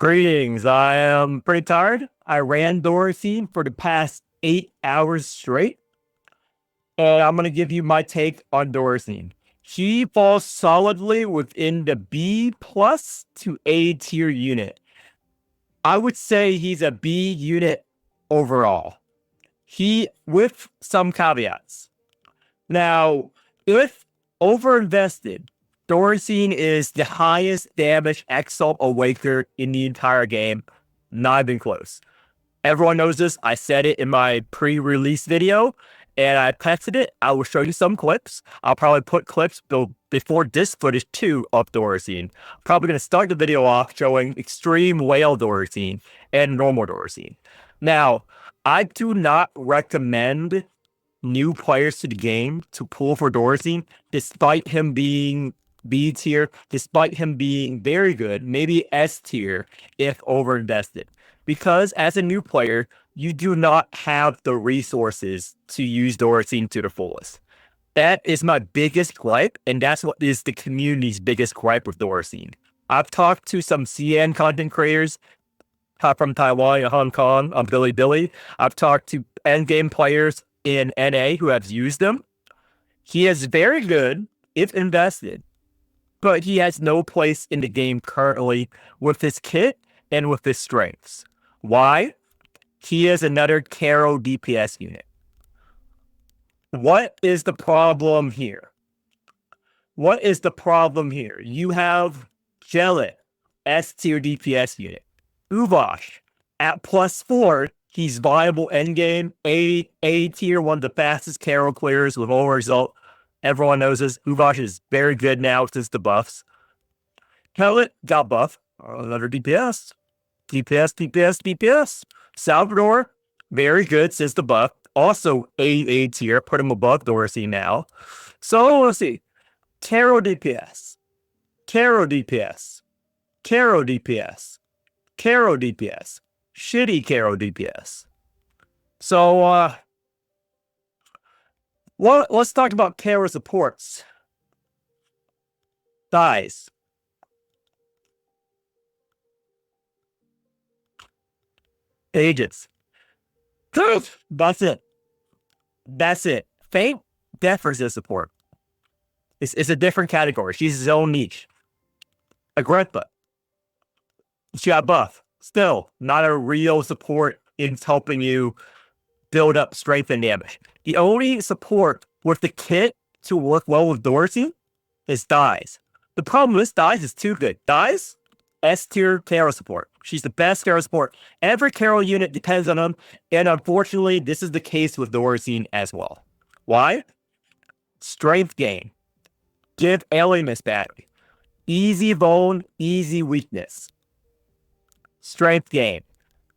Greetings. I am pretty tired. I ran Doresain for the past 8 hours straight, and I'm gonna give you my take on Doresain. She falls solidly within the B plus to A tier unit. I would say he's a B unit overall. He with some caveats. Now, if overinvested, Doresain is the highest damage Exalt Awaker in the entire game. Not even close. Everyone knows this. I said it in my pre-release video, and I tested it. I will show you some clips. I'll probably put clips before this footage too of Doresain. Probably going to start the video off showing extreme whale Doresain and normal Doresain. Now, I do not recommend new players to the game to pull for Doresain, despite him being B tier, despite him being very good, maybe S tier if overinvested. Because as a new player, you do not have the resources to use Doresain to the fullest. That is my biggest gripe, and that's what is the community's biggest gripe with Doresain. I've talked to some CN content creators from Taiwan and Hong Kong on Billy. I've talked to endgame players in NA who have used them. He is very good if invested, but he has no place in the game currently with his kit and with his strengths. Why? He is another Caro DPS unit. What is the problem here? What is the problem here? You have Jellet, S tier DPS unit. Uvash, at +4, he's viable endgame, A tier, one of the fastest Caro clears with all result. Everyone knows this. Uvash is very good now since the buffs. Pellet got buff. Another DPS. DPS. Salvador, very good since the buff. Also A tier, put him above Doresain now. So let's see. Caro DPS. Shitty Caro DPS. So let's talk about Caro supports. Dies. Agents. That's it. Faint, Death Resist support. It's a different category. She's his own niche. Agrippa. She got buff. Still, not a real support in helping you build up strength and damage. The only support with the kit to work well with Doresain is Dies. The problem with Dies is too good. Dies, S tier Caro support. She's the best Caro support. Every Caro unit depends on him, and unfortunately, this is the case with Doresain as well. Why? Strength gain. Give Alimus battery. Easy bone, easy weakness. Strength gain.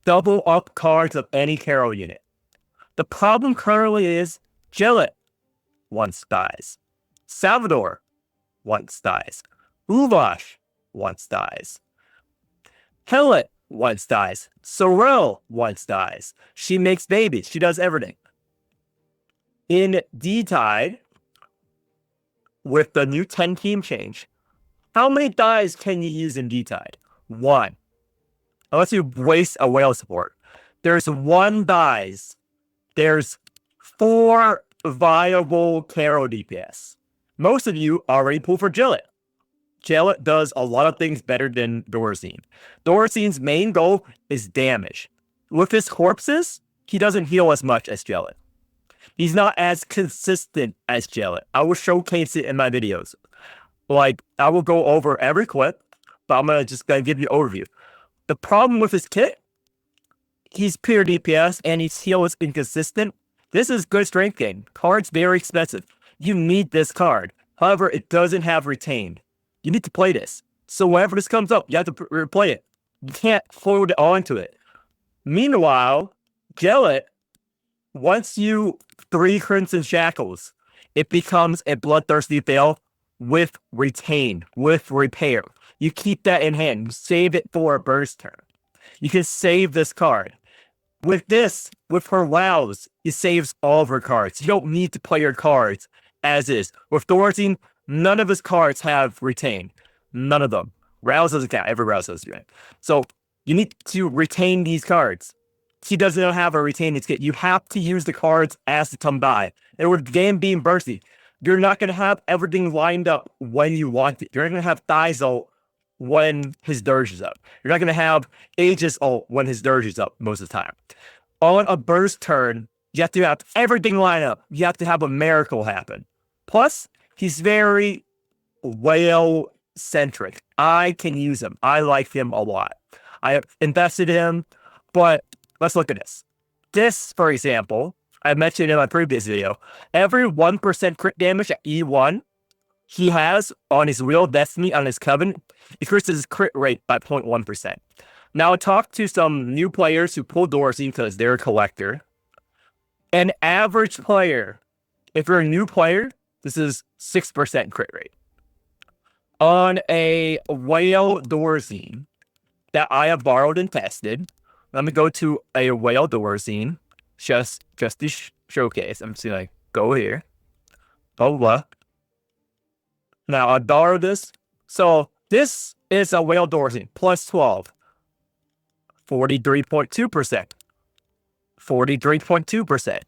Double up cards of any Caro unit. The problem currently is Jellet once dies. Salvador once dies. Uvash once dies. Pellet once dies. Sorrel once dies. She makes babies. She does everything. In D-Tide, with the new 10 team change, how many dies can you use in D-Tide? 1. Unless you waste a whale support. There's 1 dies. There's 4 viable Caro DPS. Most of you already pull for Jellet. Jellet does a lot of things better than Doresain. Doresain's main goal is damage. With his corpses, he doesn't heal as much as Jellet. He's not as consistent as Jellet. I will showcase it in my videos. Like, I will go over every clip, but I'm gonna give you an overview. The problem with his kit, he's pure DPS and his heal is inconsistent. This is good strength gain. Card's very expensive. You need this card. However, it doesn't have retained. You need to play this. So whenever this comes up, you have to replay it. You can't hold on to it. Meanwhile, Jellet, once you 3 Crimson Shackles, it becomes a bloodthirsty fail with retain, with repair. You keep that in hand. You save it for a burst turn. You can save this card. With this, with her wows, it saves all of her cards. You don't need to play your cards as is. With Doresain, none of his cards have retained. None of them. Rouse doesn't count. Every rouse does. Right? So You need to retain these cards. He doesn't have a retaining kit. You have to use the cards as they come by. And with the game being bursty, you're not going to have everything lined up when you want it. You're not going to have Thighs ult when his Dirge is up. You're not going to have Aegis ult when his Dirge is up most of the time. On a burst turn, you have to have everything line up. You have to have a miracle happen. Plus, he's very whale-centric. I can use him. I like him a lot. I have invested in him, but let's look at this. This, for example, I mentioned in my previous video, every 1% crit damage at E1 he has on his Wheel of Destiny on his Covenant increases his crit rate by 0.1%. Now, talk to some new players who pull Doresain because they're a collector. An average player, if you're a new player, this is 6% crit rate. On a Whale Doresain that I have borrowed and tested, let me go to a Whale Doresain just to showcase. I'm just gonna go here. Oh, what? Now I borrowed this. So this is a Whale Doresain plus 12. 43.2%. 43.2%.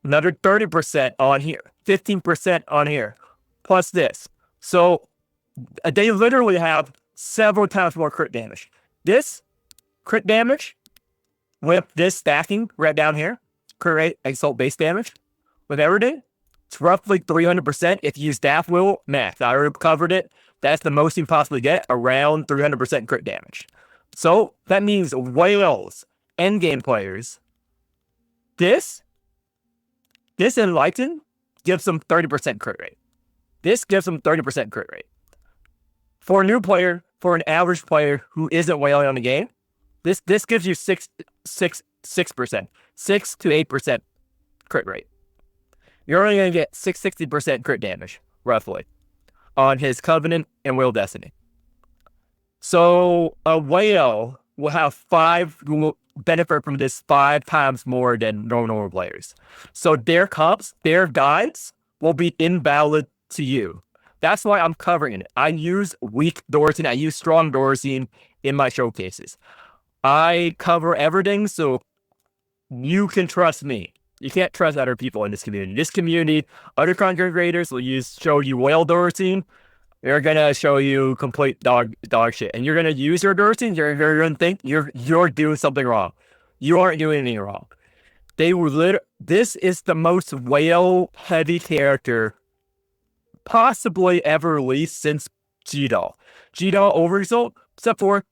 Another 30% on here. 15% on here. Plus this. So they literally have several times more crit damage. This crit damage with this stacking right down here, crit rate, exalt base damage, with everything, it's roughly 300% if you use Daft Will max. I already covered it. That's the most you can possibly get, around 300% crit damage. So that means whales, endgame players, this Enlighten gives them 30% crit rate. This gives them 30% crit rate. For a new player, for an average player who isn't whaling on the game, this gives you 6% to 8% crit rate. You're only going to get 60% crit damage, roughly, on his Covenant and Wheel Destiny. So a whale will benefit from this 5 times more than normal players. So their comps, their guides will be invalid to you. That's why I'm covering it. I use weak Doresain, I use strong Doresain in my showcases. I cover everything so you can trust me. You can't trust other people in this community. This community, other content creators will show you whale Doresain. They're gonna show you complete dog shit, and you're gonna use your Doresain. You're gonna think you're doing something wrong. You aren't doing anything wrong. This is the most whale heavy character possibly ever released since G-Doll. G-Doll Overexalt, except for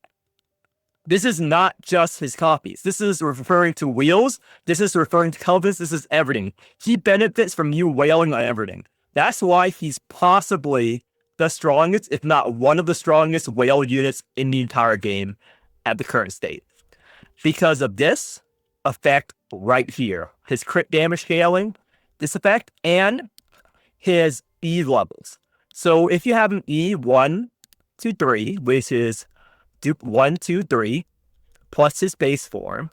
this is not just his copies. This is referring to wheels. This is referring to Covenants. This is everything. He benefits from you whaling on everything. That's why he's possibly the strongest, if not one of the strongest whale units in the entire game at the current state. Because of this effect right here. His crit damage scaling, this effect, and his E levels. So if you have an E1, 2, 3, which is dupe 1, 2, 3, plus his base form,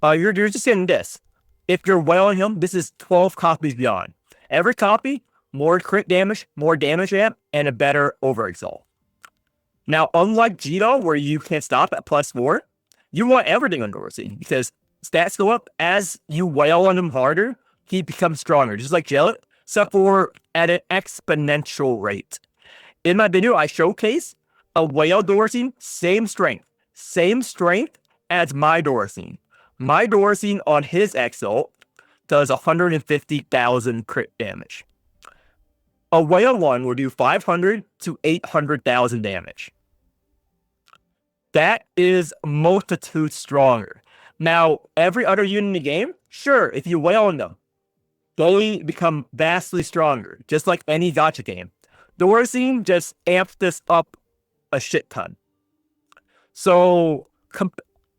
you're just getting this. If you're whaling him, this is 12 copies beyond. Every copy, more crit damage, more damage amp, and a better overexalt. Now, unlike G-Doll, where you can stop at +4, you want everything on Doresain, because stats go up as you whale on him harder, he becomes stronger, just like Jellet, except for at an exponential rate. In my video, I showcase a whale Doresain, same strength as my Doresain. My Doresain on his exalt does 150,000 crit damage. A whale one will do 500 to 800,000 damage. That is multitude stronger. Now, every other unit in the game, sure, if you whale on them, they become vastly stronger, just like any gacha game. Doresain just amps this up a shit ton. So,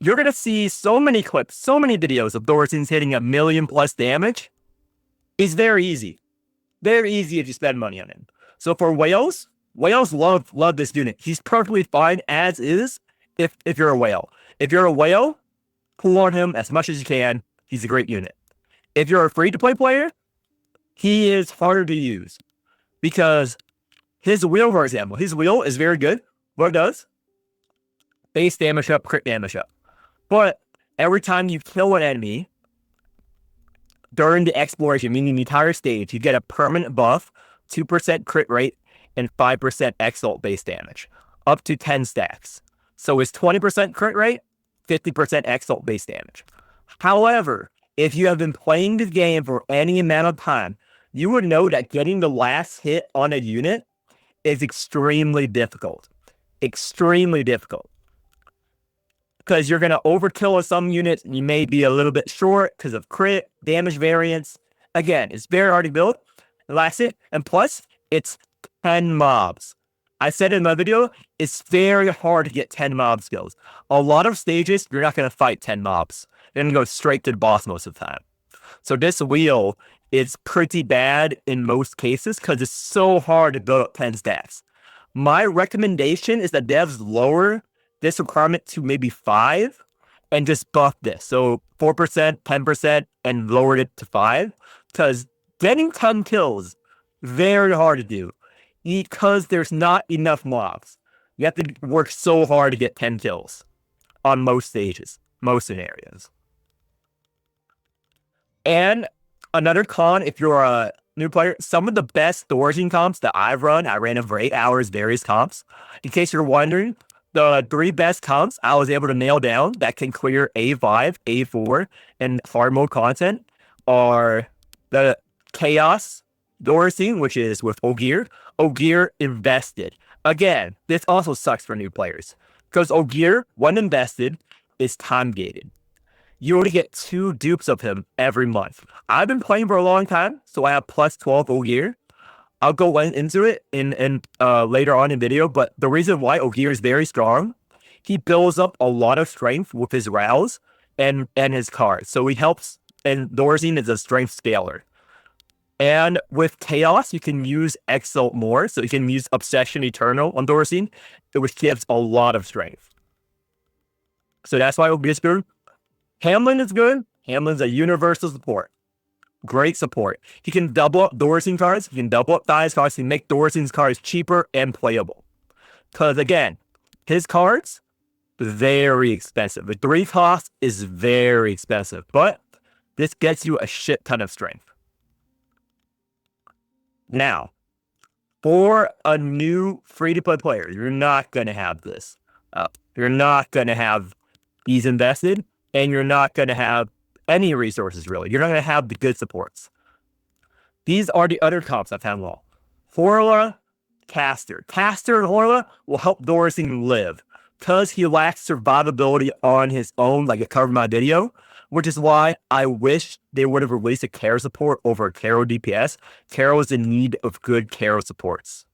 you're going to see so many clips, so many videos of Doresain's hitting 1 million plus damage. It's very easy. Very easy if you spend money on him. So for whales love this unit. He's perfectly fine as is if you're a whale. If you're a whale, pull on him as much as you can. He's a great unit. If you're a free-to-play player, he is harder to use. Because his wheel, for example, his wheel is very good. What it does, base damage up, crit damage up. But every time you kill an enemy during the exploration, meaning the entire stage, you get a permanent buff, 2% crit rate, and 5% exalt base damage, up to 10 stacks. So it's 20% crit rate, 50% exalt base damage. However, if you have been playing the game for any amount of time, you would know that getting the last hit on a unit is extremely difficult. Extremely difficult. Because you're going to overkill with some units, and you may be a little bit short because of crit, damage variance. Again, it's very hard to build. Last hit, and plus, it's 10 mobs. I said in my video, it's very hard to get 10 mob skills. A lot of stages, you're not going to fight 10 mobs. You're going to go straight to the boss most of the time. So this wheel is pretty bad in most cases because it's so hard to build up 10 stacks. My recommendation is that devs lower this requirement to maybe 5 and just buff this. So 4%, 10%, and lowered it to 5 because getting 10 kills, very hard to do because there's not enough mobs. You have to work so hard to get 10 kills on most stages, most scenarios. And another con, if you're a new player, some of the best Doresain comps that I've run, I ran them for 8 hours, various comps. In case you're wondering, the 3 best comps I was able to nail down that can clear A5, A4, and hard mode content are the Chaos Doresain, which is with Ogier. Ogier invested. Again, this also sucks for new players because Ogier, when invested, is time gated. You only get 2 dupes of him every month. I've been playing for a long time, so I have plus 12 Ogier. I'll go into it in later on in video, but the reason why Ogier is very strong, he builds up a lot of strength with his rouse and his cards. So he helps, and Doresain is a strength scaler. And with Chaos, you can use Exalt more, so you can use Obsession Eternal on Doresain, which gives a lot of strength. So that's why Ogier is good. Hamlin is good. Hamlin's a universal support. Great support. He can double up Doresain cards. He can double up Thai's cards. He can make Doresain's cards cheaper and playable. Because again, his cards, very expensive. The 3 cost is very expensive. But this gets you a shit ton of strength. Now, for a new free-to-play player, you're not going to have this. You're not going to have these invested, and you're not going to have any resources, really. You're not going to have the good supports. These are the other comps I found well. Horla, Caster. Caster and Horla will help Doresain live because he lacks survivability on his own, like I covered in my video, which is why I wish they would have released a Carol support over a Carol DPS. Carol is in need of good Carol supports.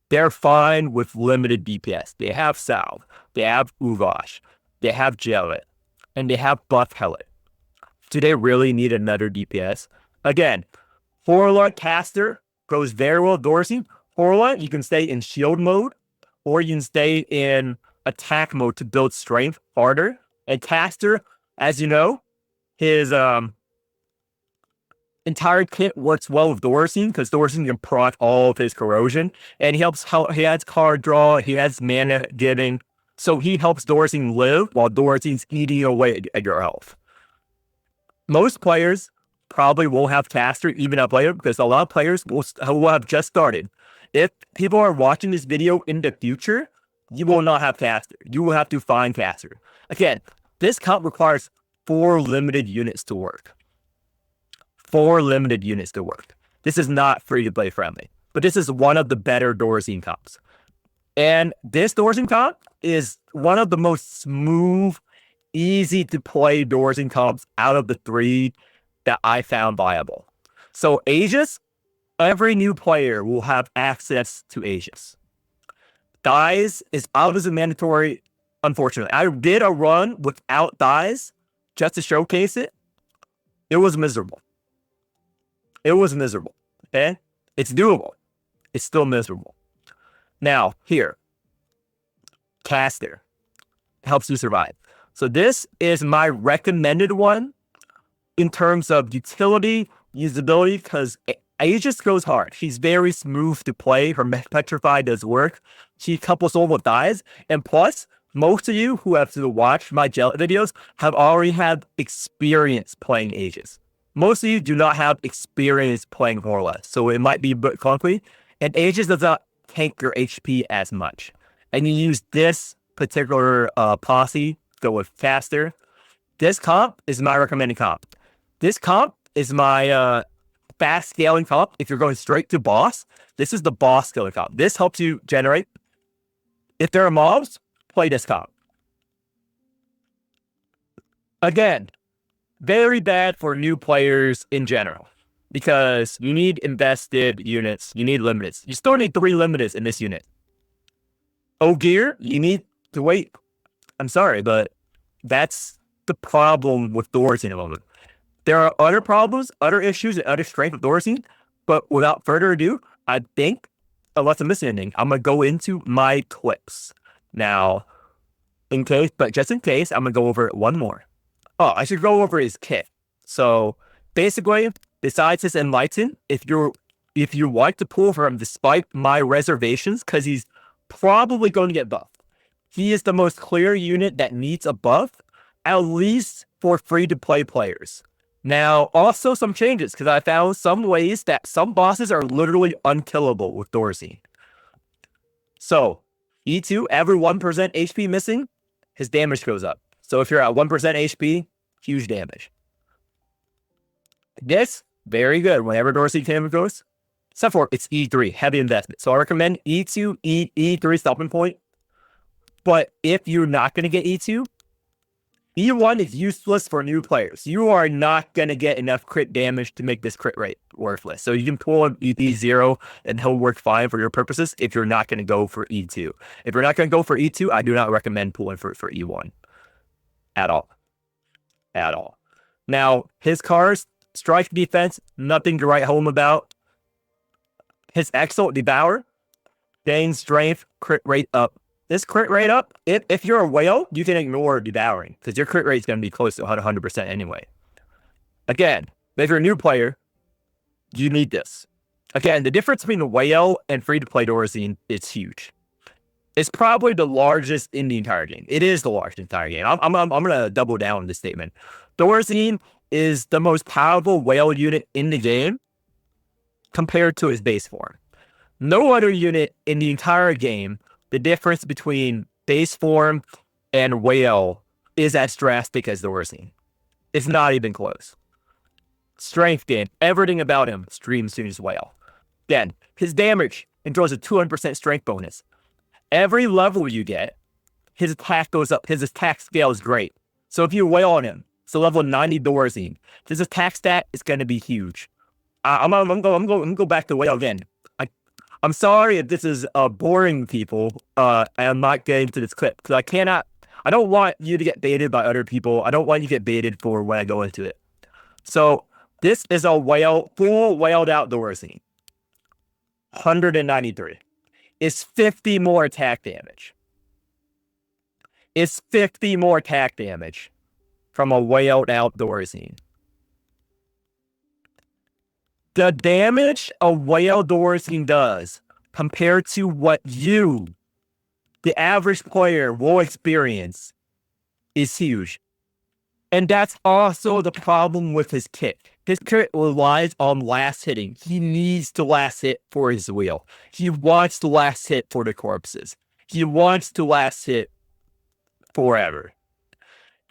They're fine with limited DPS. They have Salve, they have Uvash, they have Jellet, and they have Buff Hellet. Do they really need another DPS? Again, Horla Caster goes very well with Doresain. Horla, you can stay in shield mode, or you can stay in attack mode to build strength harder. And Caster, as you know, his entire kit works well with Doresain because Doresain can proc all of his corrosion, and he has card draw, he has mana giving, so he helps Doresain live while Doresain's eating away at your health. Most players probably won't have Caster even at player because a lot of players will have just started. If people are watching this video in the future, you will not have Caster. You will have to find Caster. Again, this comp requires 4 limited units to work. 4 limited units to work. This is not free-to-play friendly, but this is one of the better Doresain comps. And this Doresain comp is one of the most smooth, easy-to-play Doresain comps out of the 3 that I found viable. So Aegis, every new player will have access to Aegis. Dyes is obviously mandatory, unfortunately. I did a run without Dyes just to showcase it. It was miserable. It was miserable. Okay? It's doable. It's still miserable. Now, here. Caster helps you survive. So this is my recommended one in terms of utility, usability, because Aegis goes hard. She's very smooth to play. Her Petrify does work. She couples over with Dyes. And plus, Most of you who have to watch my gel videos have already had experience playing Aegis. Most of you do not have experience playing Horla, so it might be a bit clunky. And Aegis does not tank your HP as much. And you use this particular posse, go with faster. This comp is my recommended comp. This comp is my fast scaling comp. If you're going straight to boss, this is the boss scaling comp. This helps you generate. If there are mobs, play this comp. Again, very bad for new players in general because you need invested units. You need limiteds. You still need 3 limiteds in this unit. Gear, you need to wait. I'm sorry, but that's the problem with Doresain at the moment. There are other problems, other issues, and other strengths with Doresain, but without further ado, I think, unless I'm missing anything, I'm going to go into my clips. Now, just in case, I'm going to go over it one more. Oh, I should go over his kit. So, basically, besides his Enlighten, if you like to pull for him despite my reservations, because he's probably going to get buffed, he is the most clear unit that needs a buff, at least for free-to-play players. Now, also some changes, because I found some ways that some bosses are literally unkillable with Doresain. So, E2, every 1% HP missing, his damage goes up. So if you're at 1% HP, huge damage. This, very good. Whenever Doresain damage goes, except for it's E3, heavy investment. So I recommend E2, E3 stopping point. But if you're not going to get E2, E1 is useless for new players. You are not going to get enough crit damage to make this crit rate worthless. So you can pull an E0 and he'll work fine for your purposes if you're not going to go for E2. If you're not going to go for E2, I do not recommend pulling for E1. At all. At all. Now, his cars, strike defense, nothing to write home about. His Exalt, Devour, gain strength, crit rate up. This crit rate up, if you're a whale, you can ignore Devouring, because your crit rate is going to be close to 100% anyway. Again, if you're a new player, you need this. Again, the difference between the whale and free-to-play Doresain is huge. It's probably the largest in the entire game. It is the largest in the entire game. I'm going to double down on this statement. Doresain is the most powerful whale unit in the game compared to his base form. No other unit in the entire game, the difference between base form and whale is as drastic as Doresain. It's not even close. Strength gain, everything about him streams to his whale. Then, his damage enjoys a 200% strength bonus. Every level you get, his attack goes up. His attack scale is great. So if you whale on him, so level 90 Doresain, his attack stat is going to be huge. I'm going to go back to whale again. I'm sorry if this is boring, people. I'm not getting to this clip because I don't want you to get baited by other people. I don't want you to get baited for when I go into it. So this is a full whaled out Doresain. 193. It's 50 more attack damage. It's 50 more attack damage from a whaled out Doresain. The damage a whale Doresain does compared to what you, the average player, will experience is huge. And that's also the problem with his kit. His kit relies on last hitting. He needs to last hit for his wheel. He wants to last hit for the corpses. He wants to last hit forever.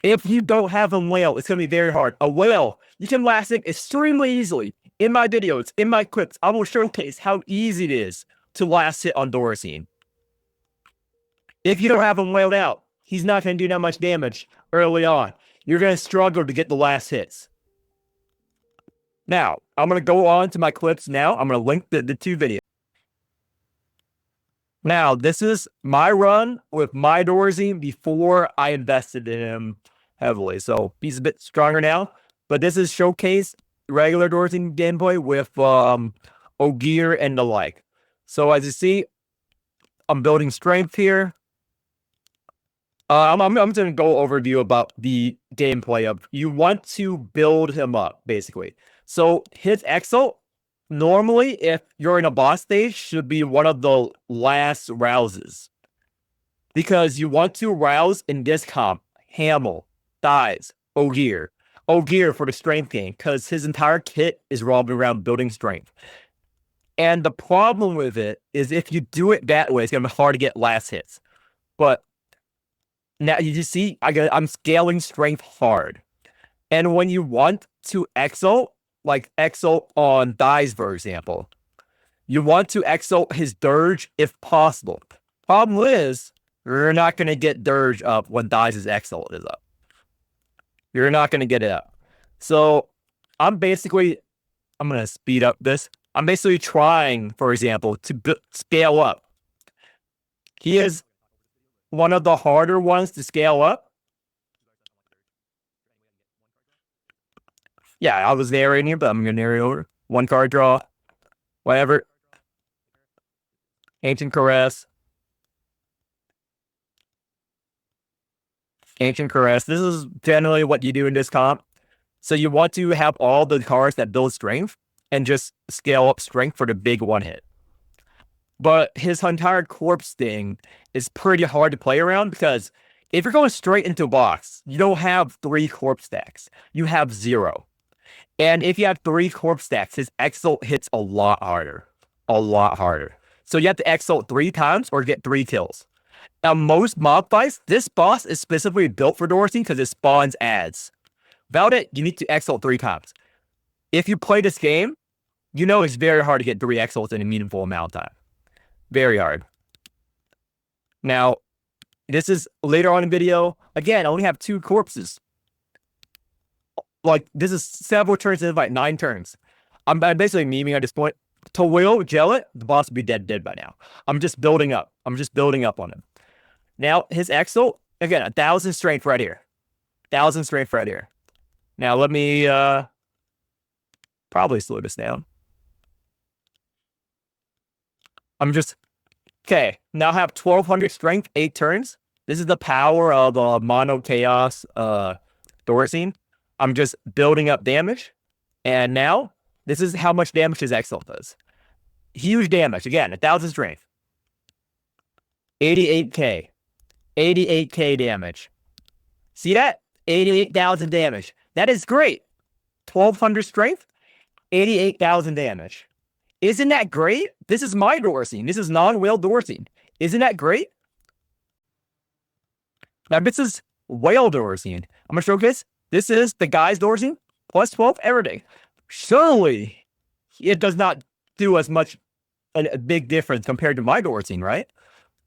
If you don't have a whale, it's going to be very hard. A whale, you can last hit extremely easily. In my videos, in my clips, I will showcase how easy it is to last hit on Doresain. If you don't have him whaled out, he's not going to do that much damage early on. You're going to struggle to get the last hits. Now, I'm going to go on to my clips now. I'm going to link the 2 videos. Now, this is my run with my Doresain before I invested in him heavily. So, he's a bit stronger now. But this is showcase regular Doresain gameplay with Ogier and the like. So as you see, I'm building strength here. I'm just going to go overview about the gameplay of you want to build him up, basically. So his Exalt, normally if you're in a boss stage, should be one of the last rouses. because you want to rouse in this comp Hamel, Thighs, Ogier. Ogier for the strength gain, because his entire kit is revolving around building strength. And the problem with it is if you do it that way, it's going to be hard to get last hits. But now you just see, I'm scaling strength hard. And when you want to exalt, like exalt on Thighs, for example, you want to exalt his Dirge if possible. Problem is, you're not going to get Dirge up when Thighs' exalt is up. You're not going to get it up. So I'm going to speed up this. I'm basically trying, for example, to scale up. He is one of the harder ones to scale up. Yeah, I was narrating here, but I'm going to narrate over. 1 card draw. Whatever. Ancient Caress. Ancient Caress. This is generally what you do in this comp. So you want to have all the cards that build strength and just scale up strength for the big one hit. But his entire corpse thing is pretty hard to play around because if you're going straight into a box, you don't have 3 corpse stacks. You have 0. And if you have 3 corpse stacks, his exalt hits a lot harder. A lot harder. So you have to exalt 3 times or get 3 kills. Now, most mob fights, this boss is specifically built for Doresain because it spawns ads. Without it, you need to exalt 3 times. If you play this game, you know it's very hard to get 3 exalts in a meaningful amount of time. Very hard. Now, this is later on in the video. Again, I only have 2 corpses. Like, this is several turns in like 9 turns. I'm basically memeing at this point. To will gel it, the boss would be dead by now. I'm just building up. I'm just building up on him. Now, his exalt, again, 1,000 strength right here. 1,000 strength right here. Now, let me probably slow this down. I'm just... Okay, now I have 1,200 strength, 8 turns. This is the power of Mono Chaos Doresain. I'm just building up damage. And now, this is how much damage his exalt does. Huge damage. Again, 1,000 strength. 88k. 88k damage. See that? 88,000 damage. That is great. 1,200 strength, 88,000 damage. Isn't that great? This is my Doresain. This is non-whale Doresain. Isn't that great? Now, this is whale Doresain. I'm going to showcase. This is the guy's Doresain. Plus 12 everything. Surely, it does not do as much a big difference compared to my Doresain, right?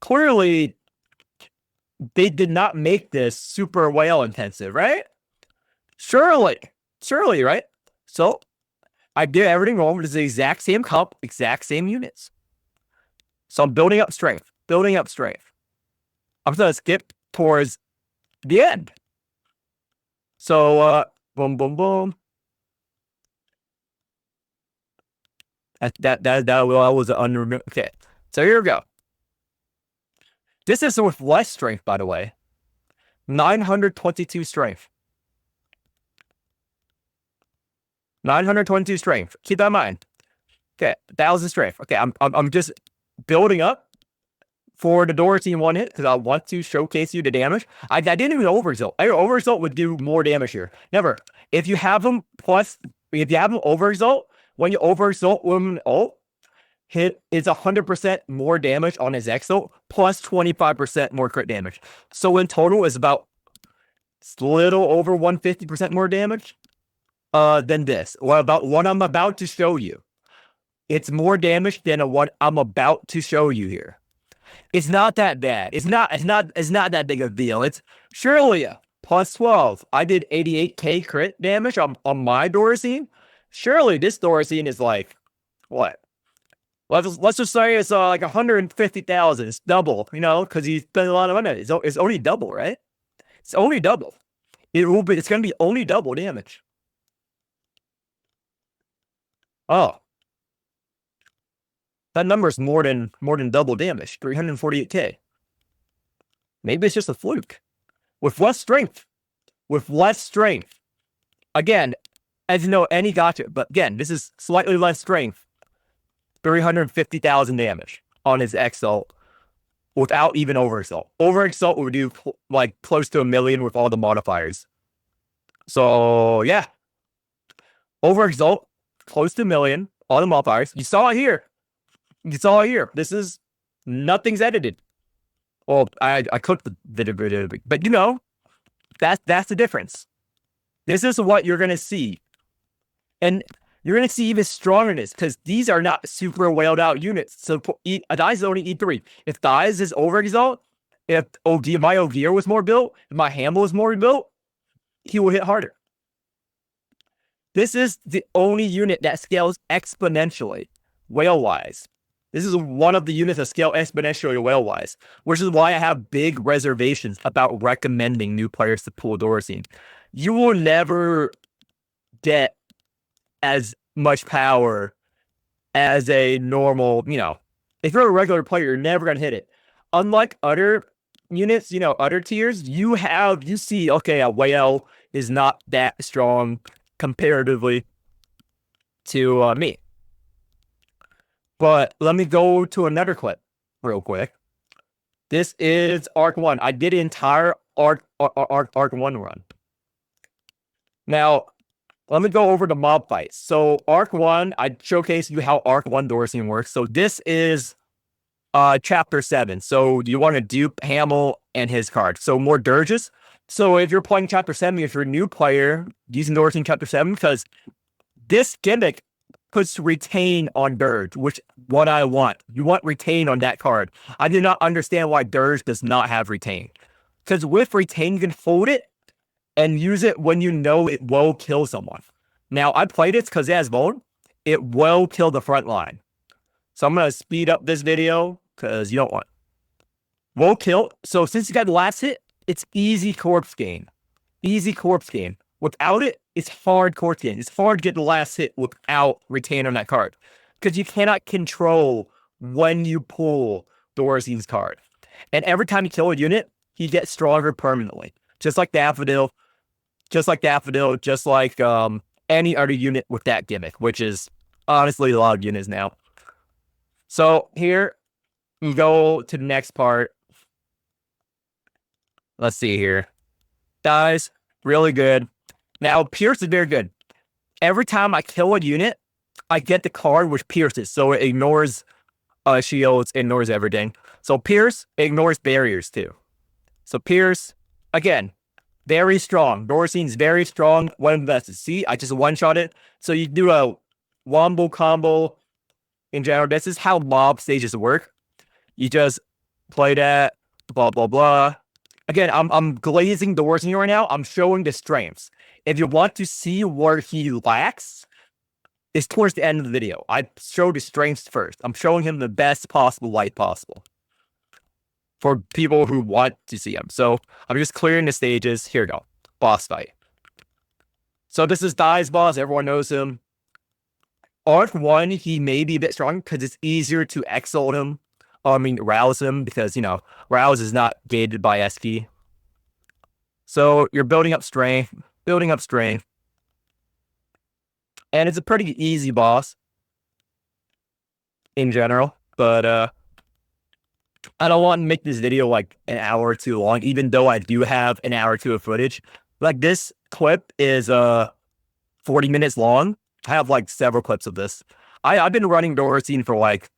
Clearly, they did not make this super whale intensive, right? Surely, right? So, I did everything wrong. It's the exact same comp, exact same units. So I'm building up strength, building up strength. I'm going to skip towards the end. So, boom, boom, boom. That was an okay. So here we go. This is with less strength, by the way. 922 strength. 922 strength. Keep that in mind. Okay, 1,000 strength. Okay, I'm just building up for the Doresain one hit because I want to showcase you the damage. I didn't even overexalt. Overexalt would do more damage here. Never. If you have them overexalt, when you overexalt with an ult, hit is 100% more damage on his exalt plus 25% more crit damage. So in total, it's about a little over 150% more damage than this. Well, about what I'm about to show you. It's more damage than what I'm about to show you here. It's not that bad. It's not that big of a deal. It's surely plus 12. I did 88k crit damage on my Doresain. Surely this Doresain is like what? Let's just say it's like 150,000. It's double, you know, because he spent a lot of money. It's only double, right? It's only double. It's gonna be only double damage. Oh. That number is more than double damage. 348k. Maybe it's just a fluke. With less strength. With less strength. Again, as you know, any gotcha, but again, this is slightly less strength. 350,000 damage on his exalt. without even Overexalt. Overexalt would do like close to 1 million with all the modifiers. So yeah, Overexalt, close to 1 million, all the modifiers. You saw it here. You saw it here. This is, nothing's edited. Well, I clipped the video, but you know, that's the difference. This is what you're gonna see. And you're going to see even strongness because these are not super whaled out units. So a Dies is only E3. If Dies is Overexalt, if my Ovir was more built, if my Hamel was more built, he will hit harder. This is the only unit that scales exponentially, whale-wise. This is one of the units that scale exponentially whale-wise, which is why I have big reservations about recommending new players to pull Doresain. You will never get as much power as a normal, you know, if you're a regular player, you're never going to hit it. Unlike other units, you know, other tiers, you see, okay, a whale is not that strong comparatively to me. But let me go to another clip real quick. This is Arc 1. I did an entire Arc 1 run. Now, let me go over the mob fights. So Arc 1, I showcased you how Arc 1 Doresain works. So this is Chapter 7. So you want to dupe Hamel and his card. So more dirges. So if you're playing Chapter 7, if you're a new player, using Doresain Chapter 7, because this gimmick puts retain on dirge, which what I want. You want retain on that card. I do not understand why dirge does not have retain. Because with retain, you can fold it and use it when you know it will kill someone. Now, I played it because it has Bone. It will kill the front line. So I'm going to speed up this video because you don't want. Will kill. So since you got the last hit, it's easy corpse gain. Easy corpse gain. Without it, it's hard corpse gain. It's hard to get the last hit without retain on that card. Because you cannot control when you pull Doresain's card. And every time you kill a unit, he gets stronger permanently. Just like Daffodil, just like any other unit with that gimmick, which is honestly a lot of units now. So here, we go to the next part. Let's see here. Dies, really good. Now, Pierce is very good. Every time I kill a unit, I get the card which pierces, so it ignores shields, ignores everything. So Pierce ignores barriers too. So Pierce, again, very strong. Doresain's very strong. One of the best. See, I just one-shot it. So you do a wombo combo in general. This is how mob stages work. You just play that, blah, blah, blah. Again, I'm glazing Doresain right now. I'm showing the strengths. If you want to see where he lacks, it's towards the end of the video. I show the strengths first. I'm showing him the best possible light possible for people who want to see him. So I'm just clearing the stages. Here we go. Boss fight. So this is Dai's boss. Everyone knows him. Arc 1, he may be a bit strong because it's easier to exalt him. Rouse him because, you know, Rouse is not gated by SP. So you're building up strength. And it's a pretty easy boss in general. But I don't want to make this video like an hour or two long, even though I do have an hour or two of footage. Like this clip is 40 minutes long. I have like several clips of this. I've been running Doresain for like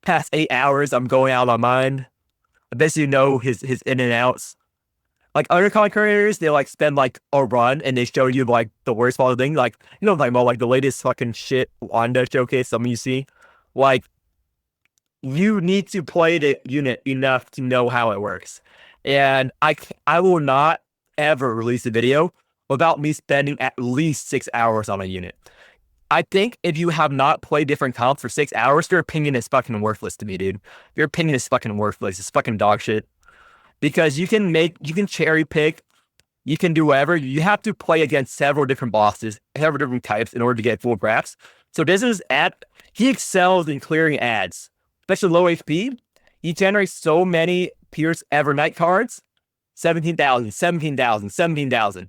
past 8 hours. I'm going out on mine. I basically know his in and outs. Like other content creators, they like spend like a run and they show you like the worst possible thing. Like, you know, like more like the latest fucking shit Wanda showcase, some of you see. Like, you need to play the unit enough to know how it works. And I will not ever release a video without me spending at least 6 hours on a unit. I think if you have not played different comps for 6 hours, your opinion is fucking worthless to me, dude. Your opinion is fucking worthless. It's fucking dog shit. Because you can cherry pick, you can do whatever. You have to play against several different bosses, several different types in order to get full grasp. So this is he excels in clearing ads, especially low HP. He generates so many Pierce Evernight cards, 17,000, 17,000, 17,000.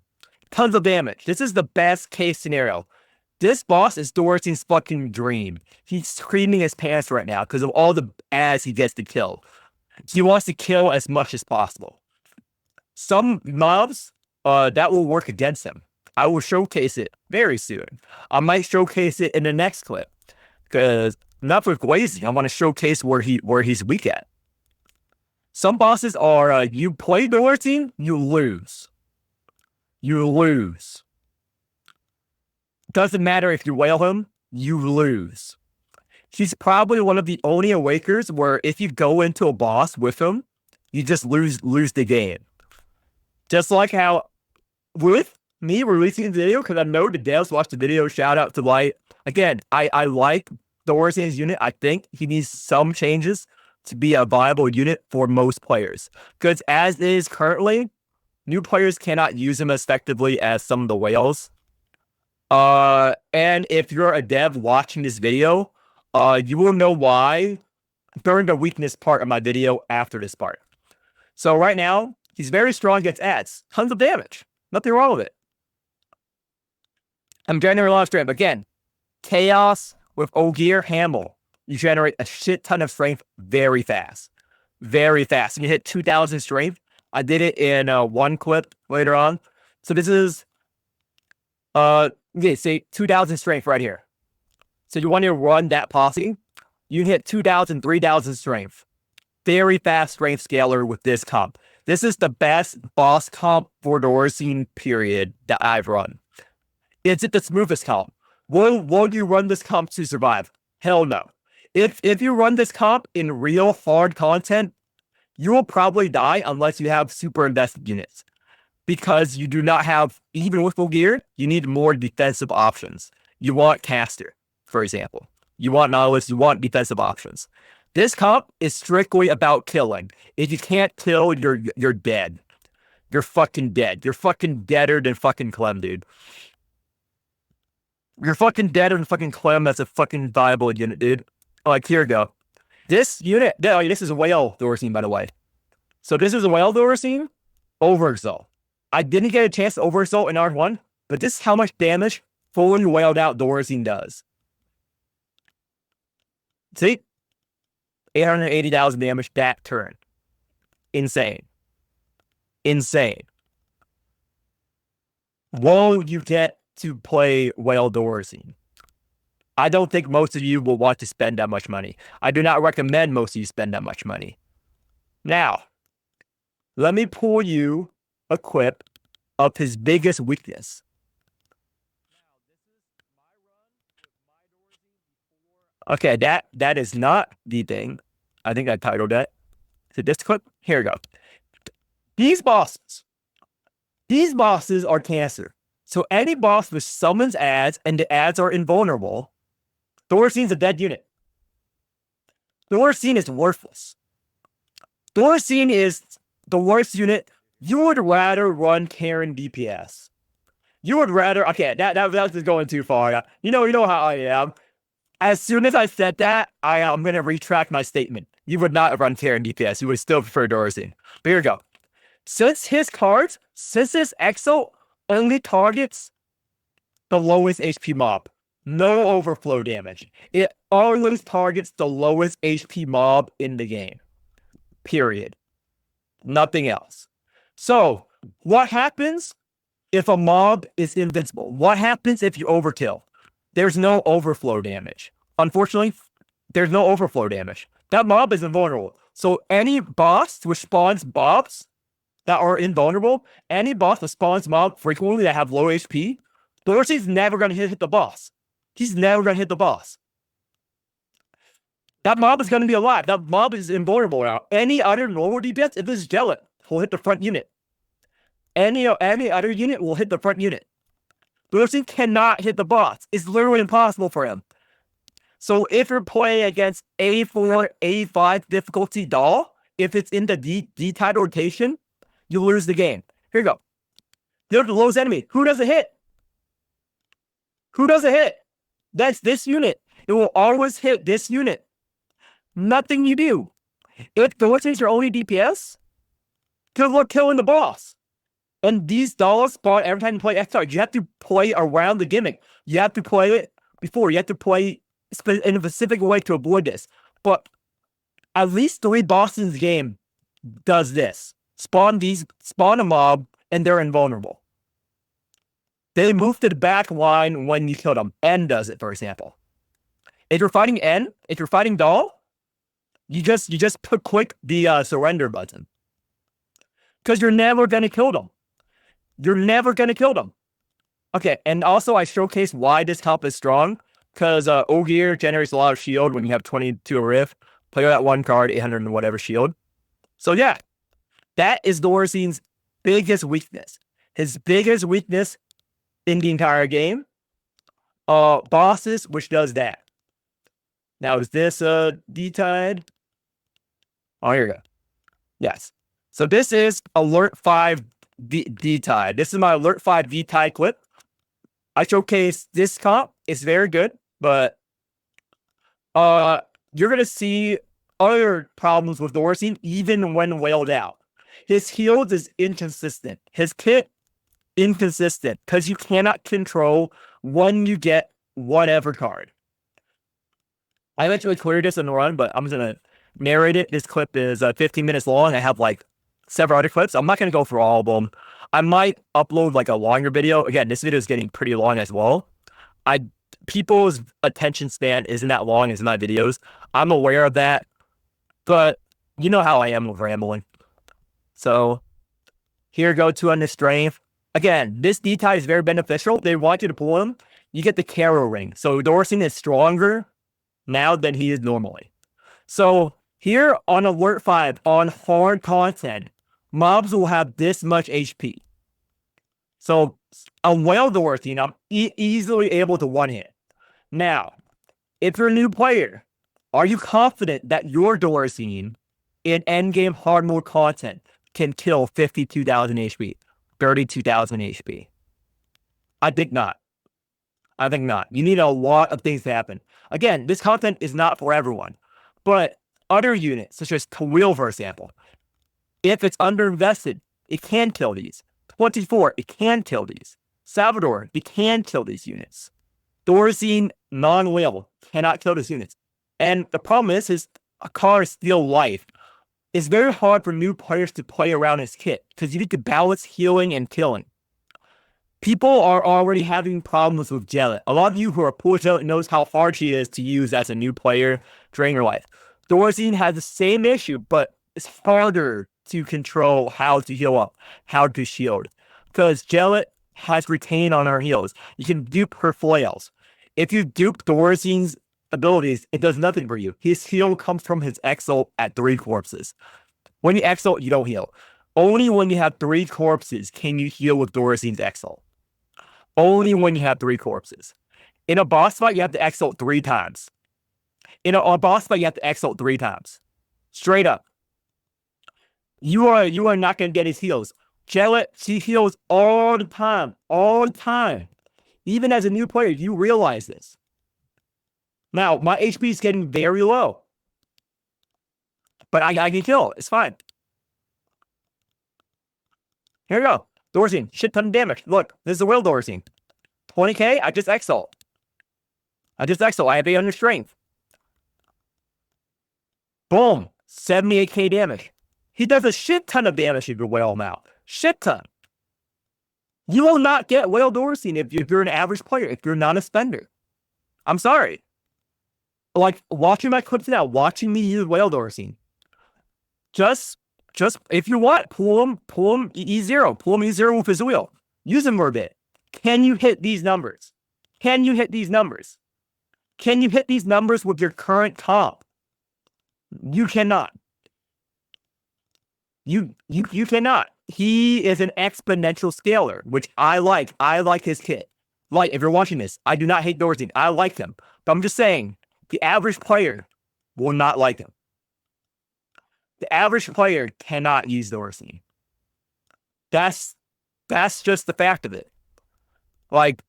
Tons of damage. This is the best case scenario. This boss is Doresain's fucking dream. He's screaming his pants right now because of all the ads he gets to kill. He wants to kill as much as possible. Some mobs that will work against him. I will showcase it very soon. I might showcase it in the next clip because not with Glazy. I want to showcase where he's weak at. Some bosses are you play Doresain, you lose. You lose. Doesn't matter if you whale him, you lose. She's probably one of the only Awakers where if you go into a boss with him, you just lose the game. Just like how with me releasing the video, because I know the devs watched the video, shout out to Light. Again, I like Doresain's unit. I think he needs some changes to be a viable unit for most players. Because as is currently, new players cannot use him as effectively as some of the whales. And if you're a dev watching this video, you will know why during the weakness part of my video after this part. So right now, he's very strong against ads. Tons of damage. Nothing wrong with it. I'm generating a lot of strength. Again, Chaos with Ogier Hamel. You generate a shit ton of strength very fast. Very fast. And you hit 2,000 strength. I did it in one clip later on. So this is, okay, say 2,000 strength right here. So you want to run that posse, you hit 2,000, 3,000 strength. Very fast strength scaler with this comp. This is the best boss comp for Doresain period that I've run. Is it the smoothest comp? Will you run this comp to survive? Hell no. If you run this comp in real hard content, you will probably die unless you have super invested units. Because you do not have, even with full gear, you need more defensive options. You want Caster, for example. You want Nautilus, you want defensive options. This comp is strictly about killing. If you can't kill, you're dead. You're fucking dead. You're fucking deader than fucking Clem, dude. You're fucking deader than fucking Clem as a fucking viable unit, dude. Like, here we go. This unit, this is a whale Doresain, by the way. So this is a whale Doresain, overexalt. I didn't get a chance to overexalt in R1, but this is how much damage fully whaled out Doresain does. See? 880,000 damage that turn. Insane. Insane. Won't you get to play whale Doresain? I don't think most of you will want to spend that much money. I do not recommend most of you spend that much money. Now, let me pull you a clip of his biggest weakness. Okay, that is not the thing. I think I titled that. So this clip, here we go. These bosses are cancer. So any boss with summons ads and the ads are invulnerable, Doresain's a dead unit. Doresain is worthless. Doresain is the worst unit. You would rather run Karen DPS. You would rather, okay, that's just going too far. You know how I am. As soon as I said that, I'm going to retract my statement. You would not run Karen DPS. You would still prefer Doresain. But here we go. Since his Exo only targets the lowest HP mob. No overflow damage. It always targets the lowest HP mob in the game. Period. Nothing else. So, what happens if a mob is invincible? What happens if you overkill? There's no overflow damage. Unfortunately, there's no overflow damage. That mob is invulnerable. So any boss which spawns mobs that are invulnerable, any boss that spawns mob frequently that have low HP, Doresain's never going to hit the boss. He's never going to hit the boss. That mob is going to be alive. That mob is invulnerable now. Any other normal DPS, if it's Gellet, will hit the front unit. Any other unit will hit the front unit. Doresain cannot hit the boss. It's literally impossible for him. So if you're playing against A4, A5 difficulty doll, if it's in the D-type rotation, you lose the game. Here you go. You're the lowest enemy. Who does it hit? Who does it hit? That's this unit. It will always hit this unit. Nothing you do. If Doresain's your only DPS, good luck killing the boss. And these dolls spawn every time you play XR. You have to play around the gimmick. You have to play it before. You have to play in a specific way to avoid this. But at least 3 bosses in the game does this. Spawn a mob, and they're invulnerable. They move to the back line when you kill them. N does it, for example. If you're fighting N, if you're fighting Doll, you just click the surrender button. Because you're never gonna kill them. You're never gonna kill them. Okay, and also I showcase why this comp is strong. Because Ogier generates a lot of shield when you have 22 Rift. Play that one card, 800 and whatever shield. So yeah, that is Doresain's biggest weakness. His biggest weakness in the entire game. Bosses, which does that. Now, is this D-Tide? Oh, here we go. Yes. So this is Alert 5 D-Tide. This is my Alert 5 D-Tide clip. I showcase this comp. It's very good, but you're going to see other problems with Doresain even when wailed out. His heals is inconsistent. His kit, inconsistent, because you cannot control when you get whatever card. I eventually cleared this in the run, but I'm just going to narrate it. This clip is 15 minutes long. I have like several other clips. I'm not going to go through all of them. I might upload like a longer video. Again, this video is getting pretty long as well. People's attention span isn't that long as my videos. I'm aware of that, but you know how I am with rambling. So here go to on the strength. Again, this D-Tide is very beneficial. They want you to pull him. You get the Caro ring. So Doresain is stronger now than he is normally. So here on Alert 5, on hard content, mobs will have this much HP. So on well Doresain, I'm easily able to one-hit. Now, if you're a new player, are you confident that your Doresain in endgame hard mode content can kill 52,000 HP, 32,000 HP? I think not. I think not. You need a lot of things to happen. Again, this content is not for everyone, but other units, such as Kawil, for example, if it's underinvested, it can kill these. 24, it can kill these. Salvador, it can kill these units. Doresain, non-whale, cannot kill these units. And the problem is a card steal life. It's very hard for new players to play around his kit, because you need to balance healing and killing. People are already having problems with Jellet. A lot of you who are pool Jellet knows how hard she is to use as a new player during your life. Doresain has the same issue, but it's harder to control how to heal up, how to shield. Because Jellet has retain on her heals. You can dupe her flails. If you dupe Doresain's abilities, it does nothing for you. His heal comes from his exalt at 3 corpses. When you exalt, you don't heal. Only when you have 3 corpses can you heal with Doresain's exalt. Only when you have 3 corpses. In a boss fight, you have to exalt 3 times. In a boss fight, you have to exalt 3 times. Straight up. You are not going to get his heals. Jellet, she heals all the time. All the time. Even as a new player, you realize this. Now, my HP is getting very low. But I can kill. It's fine. Here we go. Doresain, shit ton of damage. Look, this is the real Doresain. 20k, I just exalt. I have 800 strength. Boom. 78k damage. He does a shit ton of damage if you whale him out. Shit ton. You will not get whale Doresain if you're an average player, if you're not a spender. I'm sorry. Like, watching my clips now, watching me use whale Doresain. Just if you want, pull him E0. Pull him E0 with his wheel. Use him for a bit. Can you hit these numbers? Can you hit these numbers? Can you hit these numbers with your current comp? You cannot. You cannot. He is an exponential scaler, which I like. I like his kit. Like, if you're watching this, I do not hate Doresain. I like him. But I'm just saying, the average player will not like him. The average player cannot use Doresain. That's just the fact of it. Like,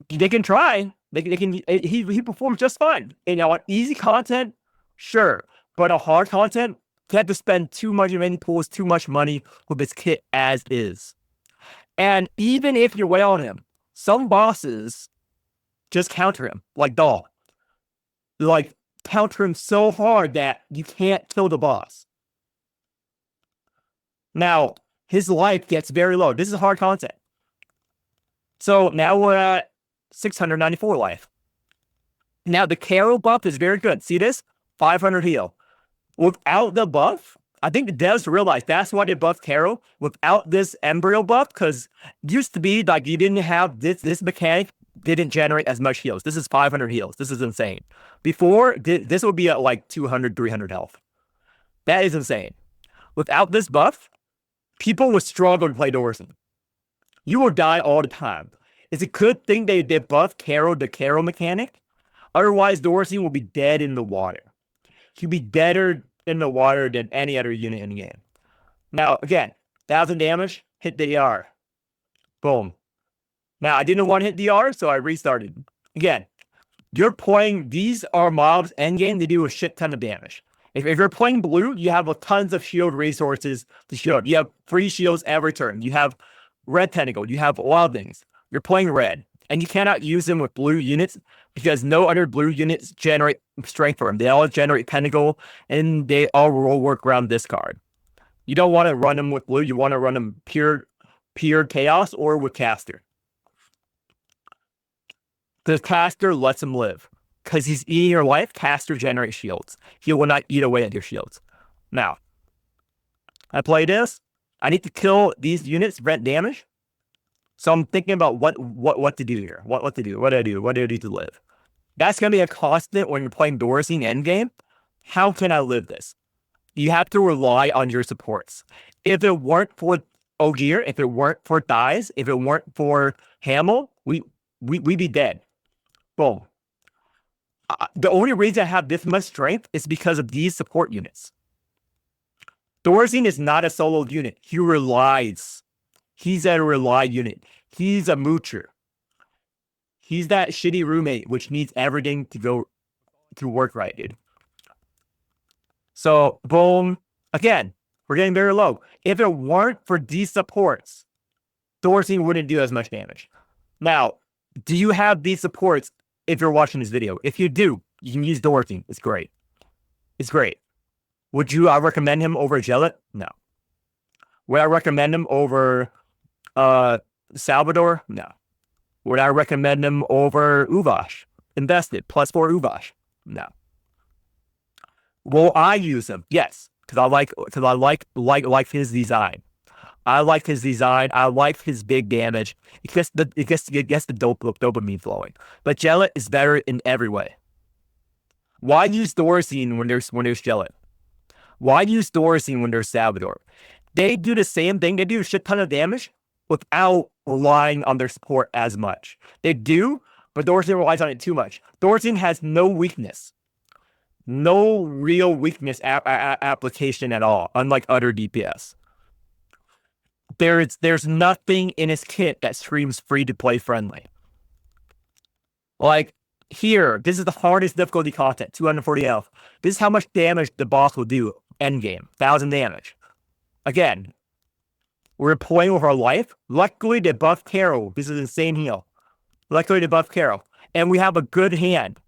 they can try. They can. He performs just fine. You know, on easy content, sure, but on hard content, you have to spend too much of any pools, too much money with his kit as is. And even if you're well on him, some bosses just counter him, like Doll. Like, counter him so hard that you can't kill the boss. Now, his life gets very low. This is hard content. So now we're at 694 life. Now, the Carol buff is very good. See this? 500 heal. Without the buff, I think the devs realized that's why they buffed Carol. Without this embryo buff, because it used to be like you didn't have this mechanic didn't generate as much heals. This is 500 heals. This is insane. Before, this would be at like 200, 300 health. That is insane. Without this buff, people would struggle to play Doresain. You will die all the time. It's a good thing they buffed Carol, the Carol mechanic. Otherwise, Doresain will be dead in the water. He'll be deader in the water than any other unit in the game. Now, again, 1,000 damage, hit the DR. Boom. Now, I didn't want to hit DR, so I restarted. Again, you're playing, these are mobs endgame, they do a shit ton of damage. If you're playing blue, you have tons of shield resources to shield. You have free shields every turn. You have red tentacle. You have a lot of things. You're playing red, and you cannot use them with blue units because no other blue units generate strength for them. They all generate tentacle, and they all will work around this card. You don't want to run them with blue. You want to run them pure chaos or with caster. The caster lets him live. Because he's eating your life, caster generates shields. He will not eat away at your shields. Now, I play this. I need to kill these units, rent damage. So I'm thinking about what to do here. What to do. What do I do? What do I do to live? That's going to be a constant when you're playing Doresain endgame. How can I live this? You have to rely on your supports. If it weren't for Ogier, if it weren't for Thighs, if it weren't for Hamel, we'd be dead. Boom. The only reason I have this much strength is because of these support units. Doresain is not a solo unit. He relies. He's a rely unit. He's a moocher. He's that shitty roommate which needs everything to go to work right, dude. So, boom. Again, we're getting very low. If it weren't for these supports, Doresain wouldn't do as much damage. Now, do you have these supports if you're watching this video? If you do, you can use Doresain. It's great. It's great. Would I recommend him over Jellet? No. Would I recommend him over Salvador? No. Would I recommend him over Uvash? Invested, +4 Uvash? No. Will I use him? Yes. Because I like his design. I like his design. I like his big damage. It gets the dopamine flowing. But Jellet is better in every way. Why use Doresain when there's Jellet? Why use Doresain when there's Salvador? They do the same thing. They do a shit ton of damage without relying on their support as much. They do, but Doresain relies on it too much. Doresain has no weakness. No real weakness application at all, unlike other DPS. There's nothing in his kit that screams free to play friendly. Like here, this is the hardest difficulty content, 240 health. This is how much damage the boss will do endgame, 1,000 damage. Again, we're playing with our life. Luckily, they buffed Carol. This is insane heal. Luckily, they buffed Carol, and we have a good hand.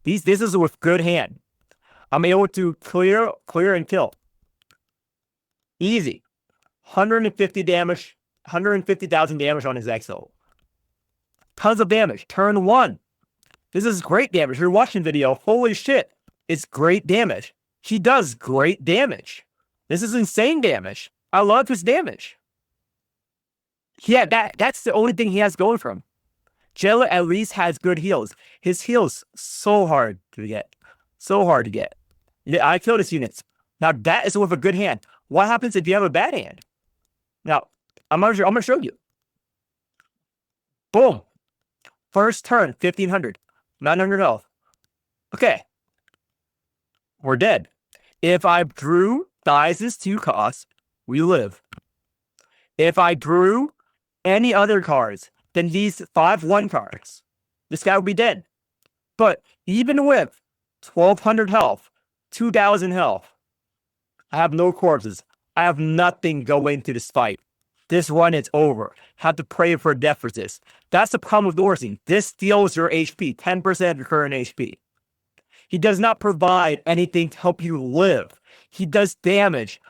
This is with good hand. I'm able to clear and kill. Easy. 150 damage, 150,000 damage on his exo. Tons of damage. Turn 1. This is great damage. You're watching video. Holy shit. It's great damage. He does great damage. This is insane damage. I love his damage. Yeah, that's the only thing he has going for him. Jellet at least has good heals. His heals so hard to get. So hard to get. Yeah, I killed his units. Now that is with a good hand. What happens if you have a bad hand? Now, I'm gonna show you. Boom. First turn, 1,500. 900 health. Okay. We're dead. If I drew Thighs' 2 costs, we live. If I drew any other cards than these 5/1 cards, this guy would be dead. But even with 1,200 health, 2,000 health, I have no corpses. I have nothing going to this fight. This one is over. Have to pray for death resist. That's the problem with Doresain. This steals your HP, 10% of your current HP. He does not provide anything to help you live. He does damage.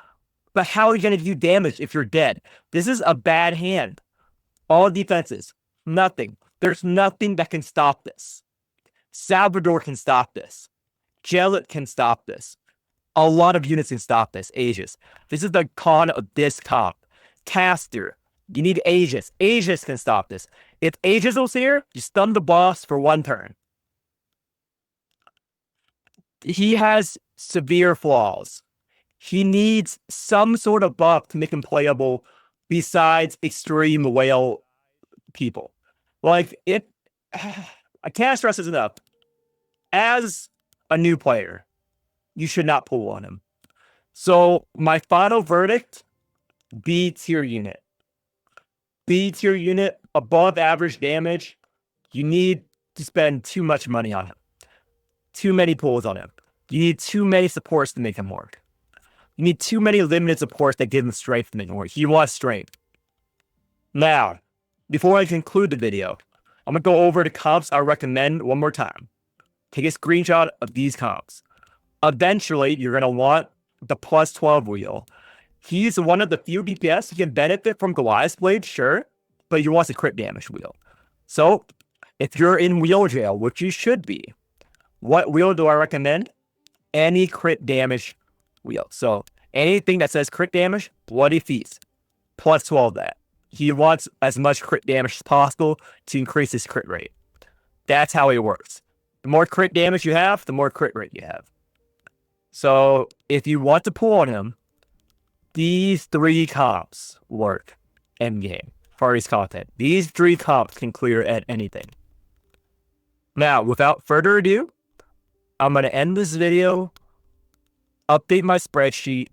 But how are you going to do damage if you're dead? This is a bad hand. All defenses, nothing. There's nothing that can stop this. Salvador can stop this. Jellet can stop this. A lot of units can stop this. Aegis. This is the con of this comp. Caster. You need Aegis. Aegis can stop this. If Aegis was here, you stun the boss for 1 turn. He has severe flaws. He needs some sort of buff to make him playable besides extreme whale people. Like, I can't stress this enough. As a new player, you should not pull on him. So, my final verdict, B tier unit. B tier unit, above average damage. You need to spend too much money on him. Too many pulls on him. You need too many supports to make him work. You need too many limited supports that give him strength to make him work. He wants strength. Now, before I conclude the video, I'm going to go over the comps I recommend one more time. Take a screenshot of these comps. Eventually, you're going to want the plus 12 wheel. He's one of the few DPS who can benefit from Goliath's Blade, sure, but he wants a crit damage wheel. So, if you're in wheel jail, which you should be, what wheel do I recommend? Any crit damage wheel. So, anything that says crit damage, Bloody Feast, plus 12 that. He wants as much crit damage as possible to increase his crit rate. That's how it works. The more crit damage you have, the more crit rate you have. So, if you want to pull on him, these 3 comps work endgame for his content. These 3 comps can clear at anything. Now, without further ado, I'm going to end this video, update my spreadsheet,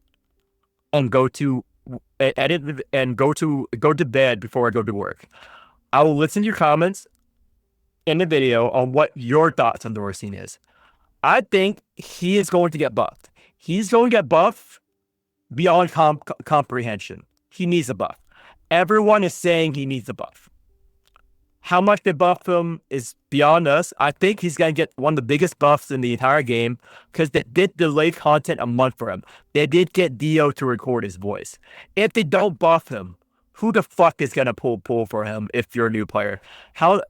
and go to edit and go to bed before I go to work. I will listen to your comments in the video on what your thoughts on Doresain is. I think he is going to get buffed. He's going to get buffed beyond comprehension. He needs a buff. Everyone is saying he needs a buff. How much they buff him is beyond us. I think he's going to get one of the biggest buffs in the entire game because they did delay content a month for him. They did get Dio to record his voice. If they don't buff him, who the fuck is going to pull for him if you're a new player?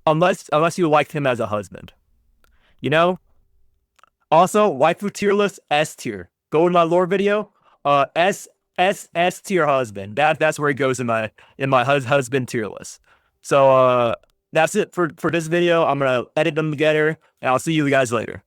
Unless you like him as a husband. You know? Also, waifu tier list, S tier. Go in my lore video. S tier husband. That's where he goes in my husband tier list. So that's it for this video. I'm gonna edit them together, and I'll see you guys later.